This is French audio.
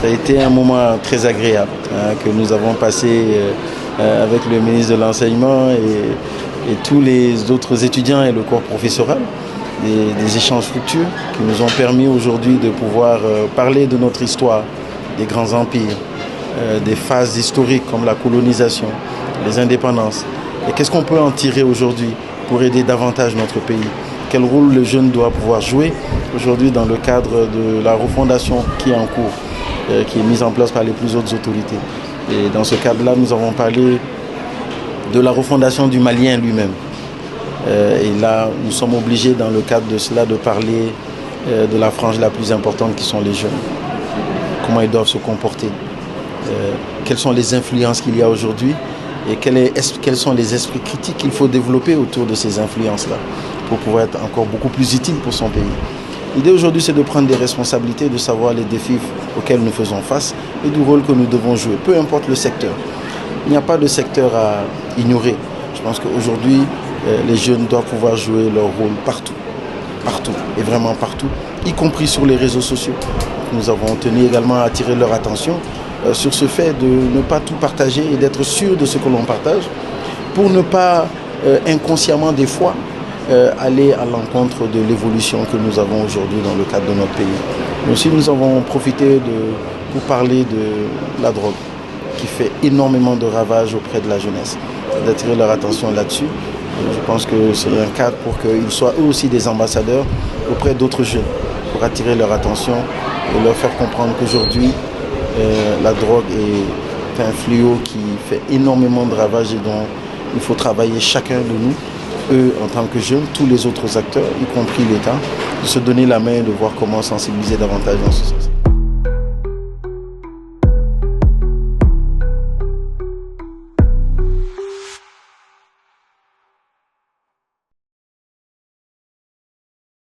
Ça a été un moment très agréable que nous avons passé avec le ministre de l'Enseignement et tous les autres étudiants et le corps professoral. Des échanges fructueux qui nous ont permis aujourd'hui de pouvoir parler de notre histoire, des grands empires, des phases historiques comme la colonisation, les indépendances. Et qu'est-ce qu'on peut en tirer aujourd'hui pour aider davantage notre pays? Quel rôle le jeune doit pouvoir jouer aujourd'hui dans le cadre de la refondation qui est en cours, qui est mise en place par les plus hautes autorités. Et dans ce cadre-là, nous avons parlé de la refondation du Malien lui-même. Et là, nous sommes obligés dans le cadre de cela de parler de la frange la plus importante qui sont les jeunes. Comment ils doivent se comporter, quelles sont les influences qu'il y a aujourd'hui et quels sont les esprits critiques qu'il faut développer autour de ces influences-là pour pouvoir être encore beaucoup plus utile pour son pays. L'idée aujourd'hui, c'est de prendre des responsabilités, de savoir les défis auxquels nous faisons face et du rôle que nous devons jouer, peu importe le secteur. Il n'y a pas de secteur à ignorer. Je pense qu'aujourd'hui, les jeunes doivent pouvoir jouer leur rôle partout, et vraiment partout, y compris sur les réseaux sociaux. Nous avons tenu également à attirer leur attention sur ce fait de ne pas tout partager et d'être sûr de ce que l'on partage pour ne pas inconsciemment des fois aller à l'encontre de l'évolution que nous avons aujourd'hui dans le cadre de notre pays. Mais aussi nous avons profité pour parler de la drogue qui fait énormément de ravages auprès de la jeunesse, d'attirer leur attention là-dessus. Je pense que c'est un cadre pour qu'ils soient eux aussi des ambassadeurs auprès d'autres jeunes, pour attirer leur attention et leur faire comprendre qu'aujourd'hui, la drogue est un fléau qui fait énormément de ravages et dont il faut travailler chacun de nous, eux en tant que jeunes, tous les autres acteurs, y compris l'État, de se donner la main et de voir comment sensibiliser davantage dans ce sens.